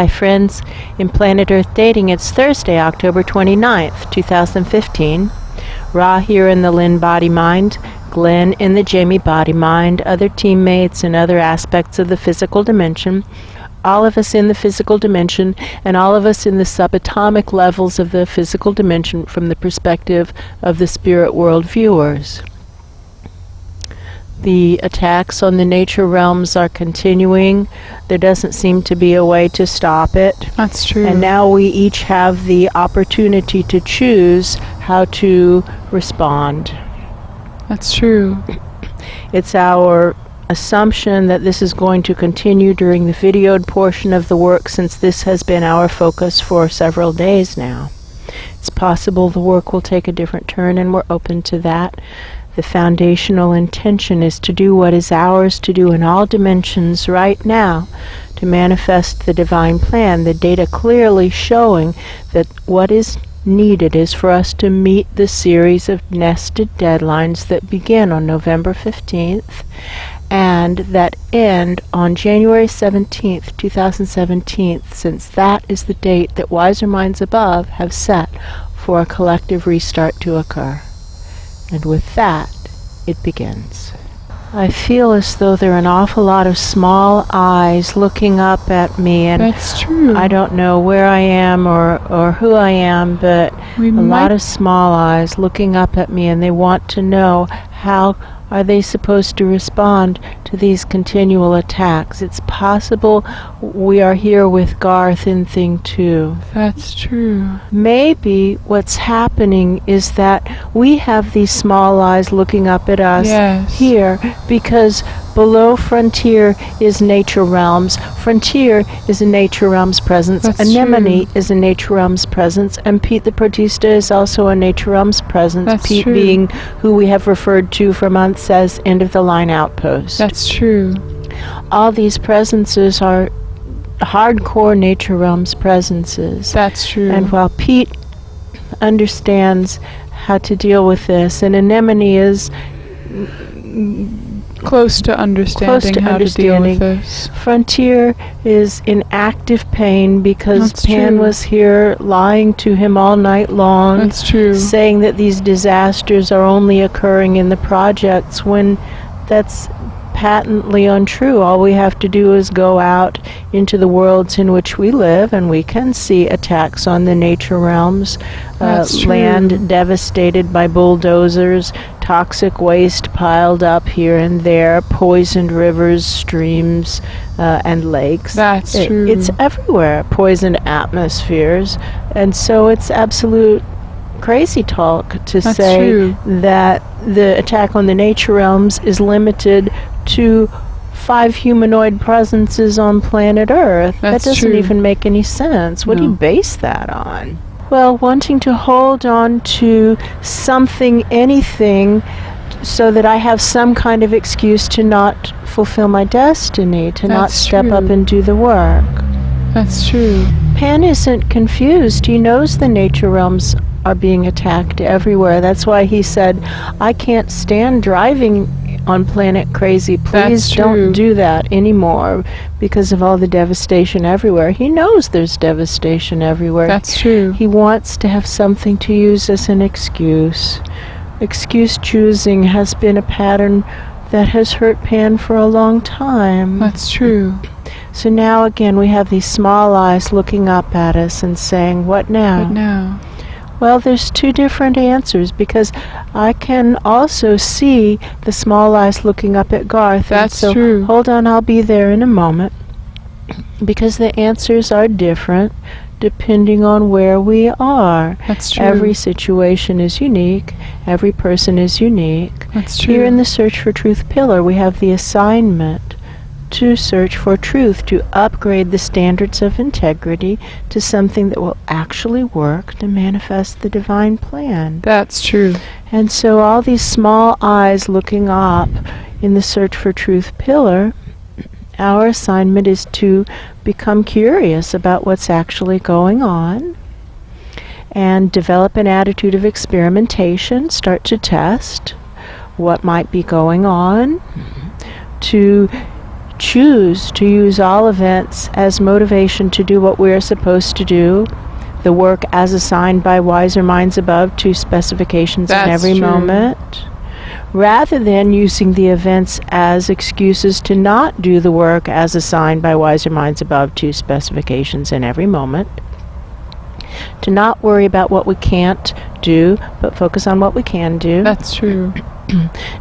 Hi friends, in Planet Earth Dating, it's Thursday, October 29th, 2015. Ra here in the Lynn-Body-Mind, Glenn in the Jamie-Body-Mind, other teammates and other aspects of the physical dimension, all of us in the physical dimension, and all of us in the subatomic levels of the physical dimension from the perspective of the spirit world viewers. The attacks on the nature realms are continuing. There doesn't seem to be a way to stop it. That's true. And now we each have the opportunity to choose how to respond. That's true. It's our assumption that this is going to continue during the videoed portion of the work, since this has been our focus for several days now. It's possible the work will take a different turn, and we're open to that. The foundational intention is to do what is ours to do in all dimensions right now, to manifest the divine plan, the data clearly showing that what is needed is for us to meet the series of nested deadlines that begin on November 15th and that end on January 17th, 2017, since that is the date that wiser minds above have set for a collective restart to occur. And with that, it begins. I feel as though there are an awful lot of small eyes looking up at me, and that's true. I don't know where I am or who I am, but a lot of small eyes looking up at me, and they want to know how are they supposed to respond to these continual attacks. It's possible we are here with Garth in Thing 2. That's true. Maybe what's happening is that we have these small eyes looking up at us here because below Frontier is Nature Realms. Frontier is a Nature Realms presence. Anemone is a Nature Realms presence. And Pete the Protista is also a Nature Realms presence. That's Pete true. Being who we have referred to for months as end of the line outpost. That's true. All these presences are hardcore Nature Realms presences. That's true. And while Pete understands how to deal with this, and Anemone is close to understanding how to deal with this. Frontier is in active pain because Pan was here lying to him all night long. That's true. Saying that these disasters are only occurring in the projects when that's patently untrue. All we have to do is go out into the worlds in which we live, and we can see attacks on the nature realms, land devastated by bulldozers, toxic waste piled up here and there, poisoned rivers, streams, and lakes. That's true. It's everywhere, poisoned atmospheres, and so it's absolute crazy talk to say that the attack on the nature realms is limited to 5 humanoid presences on planet Earth. That doesn't even make any sense. What do you base that on? Well, wanting to hold on to something, anything, so that I have some kind of excuse to not fulfill my destiny, to not step up and do the work. That's true. Pan isn't confused. He knows the nature realms are being attacked everywhere. That's why he said, I can't stand driving on Planet Crazy. Please don't do that anymore because of all the devastation everywhere. He knows there's devastation everywhere. That's true. He wants to have something to use as an excuse. Excuse choosing has been a pattern that has hurt Pan for a long time. That's true. So now again we have these small eyes looking up at us and saying, what now? What now? Well, there's 2 different answers, because I can also see the small eyes looking up at Garth. That's true. Hold on, I'll be there in a moment. Because the answers are different depending on where we are. That's true. Every situation is unique. Every person is unique. That's true. Here in the Search for Truth pillar, we have the assignment to search for truth, to upgrade the standards of integrity to something that will actually work to manifest the divine plan. That's true. And so all these small eyes looking up in the Search for Truth pillar, our assignment is to become curious about what's actually going on and develop an attitude of experimentation, start to test what might be going on, to choose to use all events as motivation to do what we are supposed to do, the work as assigned by wiser minds above to specifications in every moment, rather than using the events as excuses to not do the work as assigned by wiser minds above to specifications in every moment, to not worry about what we can't do, but focus on what we can do. That's true.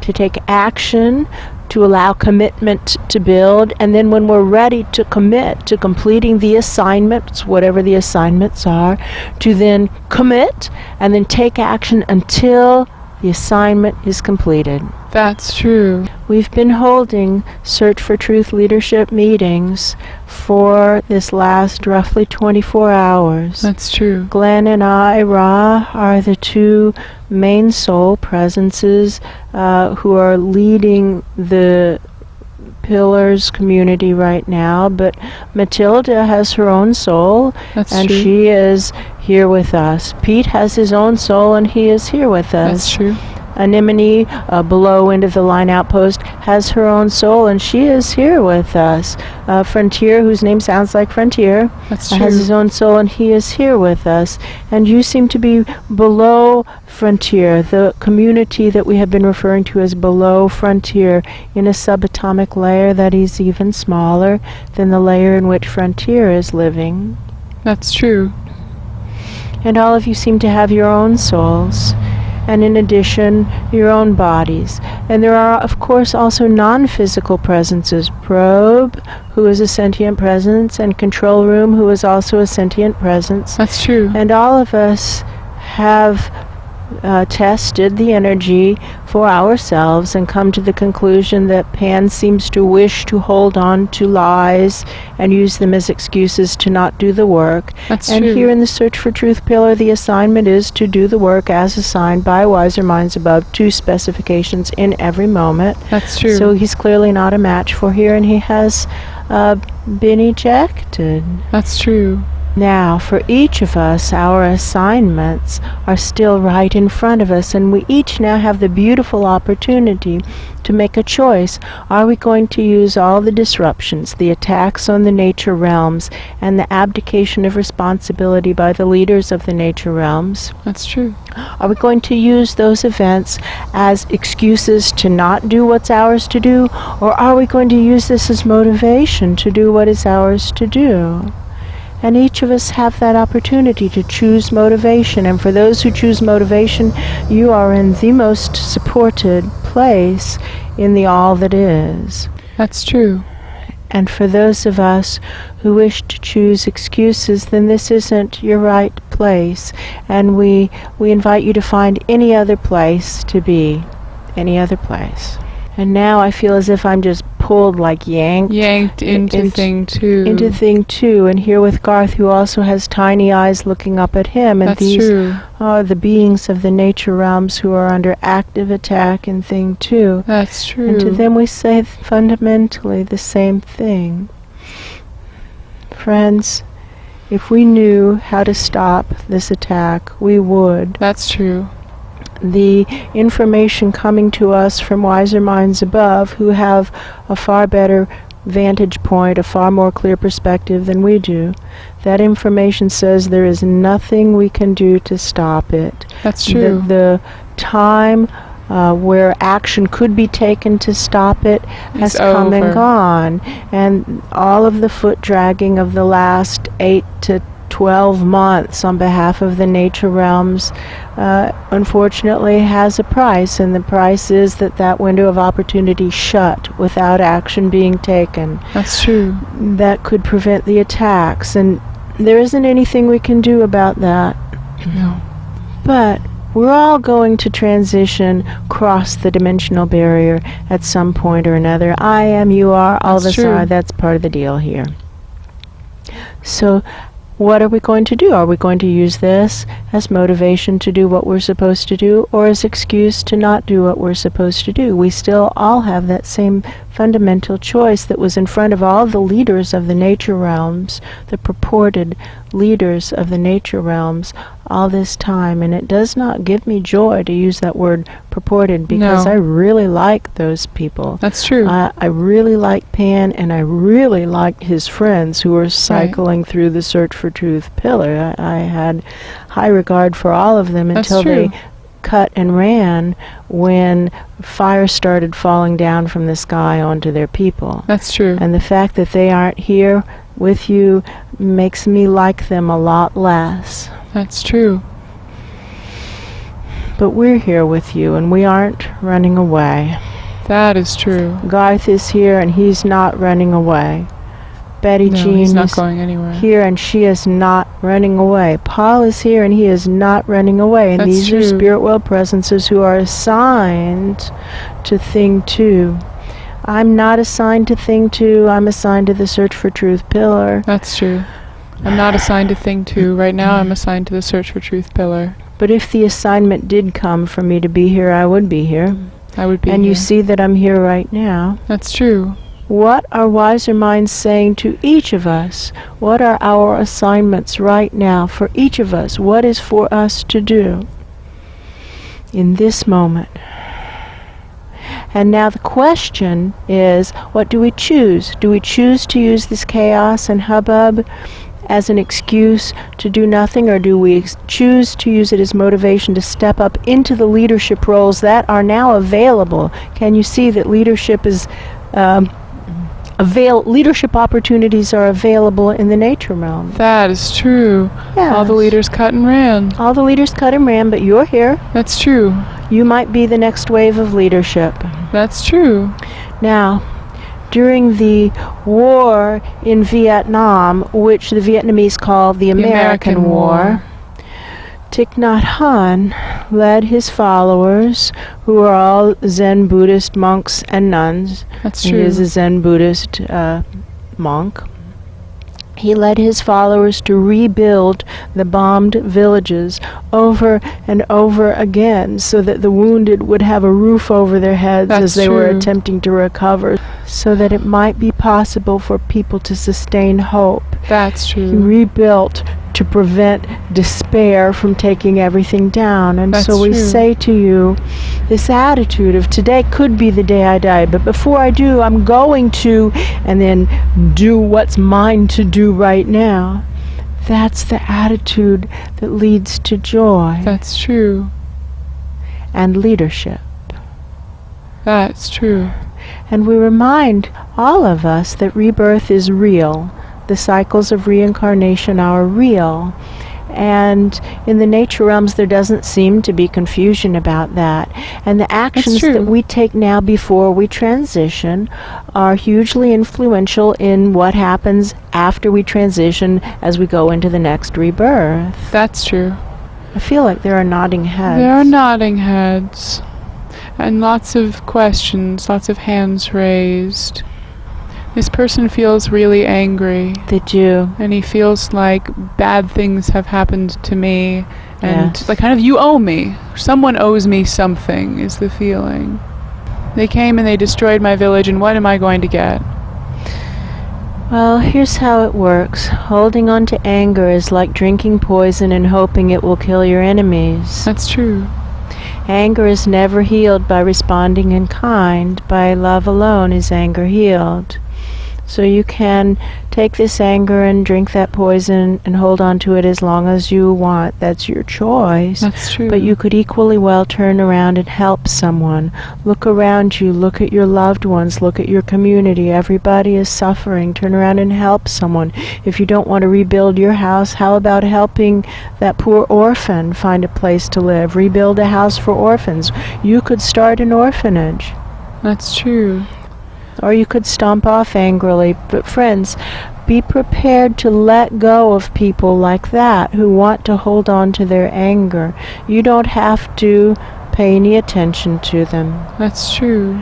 To take action, to allow commitment to build, and then when we're ready to commit to completing the assignments, whatever the assignments are, to then commit and then take action until the assignment is completed. That's true. We've been holding Search for Truth leadership meetings for this last roughly 24 hours. That's true. Glenn and I, Ra, are the two main soul presences who are leading the Pillars community right now, but Matilda has her own soul. That's and true. She is here with us. Pete has his own soul and he is here with us. That's true. Anemone, below End of the Line Outpost, has her own soul and she is here with us. Frontier, whose name sounds like Frontier, That's has true. his own soul and he is here with us. And you seem to be below Frontier, the community that we have been referring to as below Frontier, in a subatomic layer that is even smaller than the layer in which Frontier is living. That's true. And all of you seem to have your own souls, and in addition, your own bodies. And there are, of course, also non-physical presences. Probe, who is a sentient presence, and Control Room, who is also a sentient presence. That's true. And all of us have tested the energy for ourselves and come to the conclusion that Pan seems to wish to hold on to lies and use them as excuses to not do the work. That's and true. Here in the Search for Truth pillar, the assignment is to do the work as assigned by wiser minds above to specifications in every moment. That's true. So he's clearly not a match for here, and he has been ejected. That's true. Now, for each of us, our assignments are still right in front of us, and we each now have the beautiful opportunity to make a choice. Are we going to use all the disruptions, the attacks on the nature realms, and the abdication of responsibility by the leaders of the nature realms? That's true. Are we going to use those events as excuses to not do what's ours to do, or are we going to use this as motivation to do what is ours to do? And each of us have that opportunity to choose motivation. And for those who choose motivation, you are in the most supported place in the all that is. That's true. And for those of us who wish to choose excuses, then this isn't your right place. And we invite you to find any other place to be. Any other place. And now I feel as if I'm just pulled, like yanked into thing two. Into thing two, and here with Garth, who also has tiny eyes looking up at him. And That's these true. are the beings of the nature realms who are under active attack in thing two. That's true. And to them we say fundamentally the same thing. Friends, if we knew how to stop this attack, we would. That's true. The information coming to us from wiser minds above, who have a far better vantage point, a far more clear perspective than we do, that information says there is nothing we can do to stop it. That's true. The time where action could be taken to stop it has come and gone, and all of the foot dragging of the last 8 to 12 months on behalf of the nature realms unfortunately has a price, and the price is that window of opportunity shut without action being taken. That's true. That could prevent the attacks, and there isn't anything we can do about that. No. But we're all going to transition, cross the dimensional barrier at some point or another. I am, you are, all of us are. That's part of the deal here. So what are we going to do? Are we going to use this as motivation to do what we're supposed to do, or as excuse to not do what we're supposed to do? We still all have that same fundamental choice that was in front of all the leaders of the nature realms, the purported leaders of the nature realms, all this time. And it does not give me joy to use that word purported, because No. I really like those people. That's true. I really like Pan, and I really liked his friends who were cycling through the Search for Truth pillar. I had high regard for all of them That's until true. they cut and ran when fire started falling down from the sky onto their people. That's true. And the fact that they aren't here with you makes me like them a lot less. That's true. But we're here with you, and we aren't running away. That is true. Garth is here, and he's not running away. Betty No, Jean he's not is going anywhere. here, and she is not running away. Paul is here, and he is not running away. And That's these true. are spirit world presences who are assigned to Thing 2. I'm not assigned to Thing 2. I'm assigned to the Search for Truth pillar. That's true. I'm not assigned to Thing 2. Right now I'm assigned to the Search for Truth pillar. But if the assignment did come for me to be here, I would be here. I would be And here. you see that I'm here right now. That's true. What are wiser minds saying to each of us? What are our assignments right now for each of us? What is for us to do in this moment? And now the question is, what do we choose? Do we choose to use this chaos and hubbub as an excuse to do nothing, or do we choose to use it as motivation to step up into the leadership roles that are now available? Can you see that leadership is leadership opportunities are available in the nature realm? That is true. Yes. All the leaders cut and ran. All the leaders cut and ran, but you're here. That's true. You might be the next wave of leadership. That's true. Now, during the war in Vietnam, which the Vietnamese call the American War, Thich Nhat Hanh led his followers, who are all Zen Buddhist monks and nuns. That's He true. is a Zen Buddhist monk. He led his followers to rebuild the bombed villages over and over again, so that the wounded would have a roof over their heads That's as they were true. attempting to recover, so that it might be possible for people to sustain hope. That's He true. rebuilt to prevent despair from taking everything down. And That's so we true. say to you, this attitude of today could be the day I die, but before I do, I'm going to, and then do what's mine to do right now. That's the attitude that leads to joy That's true. and leadership. That's true. And we remind all of us that rebirth is real. The cycles of reincarnation are real. And in the nature realms, there doesn't seem to be confusion about that. And the actions true. that we take now before we transition are hugely influential in what happens after we transition as we go into the next rebirth. That's true. I feel like there are nodding heads. There are nodding heads. And lots of questions, lots of hands raised. This person feels really angry, They do. and he feels like bad things have happened to me, and Yes. like kind of you owe me. Someone owes me something is the feeling. They came and they destroyed my village, and what am I going to get? Well, here's how it works. Holding on to anger is like drinking poison and hoping it will kill your enemies. That's true. Anger is never healed by responding in kind. By love alone is anger healed. So you can take this anger and drink that poison and hold on to it as long as you want. That's your choice. That's true. But you could equally well turn around and help someone. Look around you. Look at your loved ones. Look at your community. Everybody is suffering. Turn around and help someone. If you don't want to rebuild your house, how about helping that poor orphan find a place to live? Rebuild a house for orphans. You could start an orphanage. That's true. Or you could stomp off angrily. But friends, be prepared to let go of people like that who want to hold on to their anger. You don't have to pay any attention to them. That's true.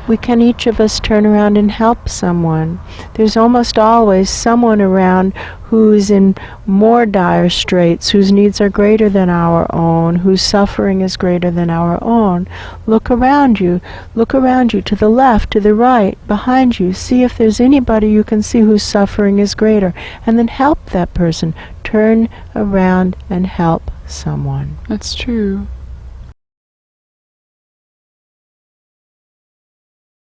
we can each of us turn around and help someone. There's almost always someone around who's in more dire straits, whose needs are greater than our own, whose suffering is greater than our own. Look around you. Look around you, to the left, to the right, behind you. See if there's anybody you can see whose suffering is greater, and then help that person. Turn around and help someone. That's true.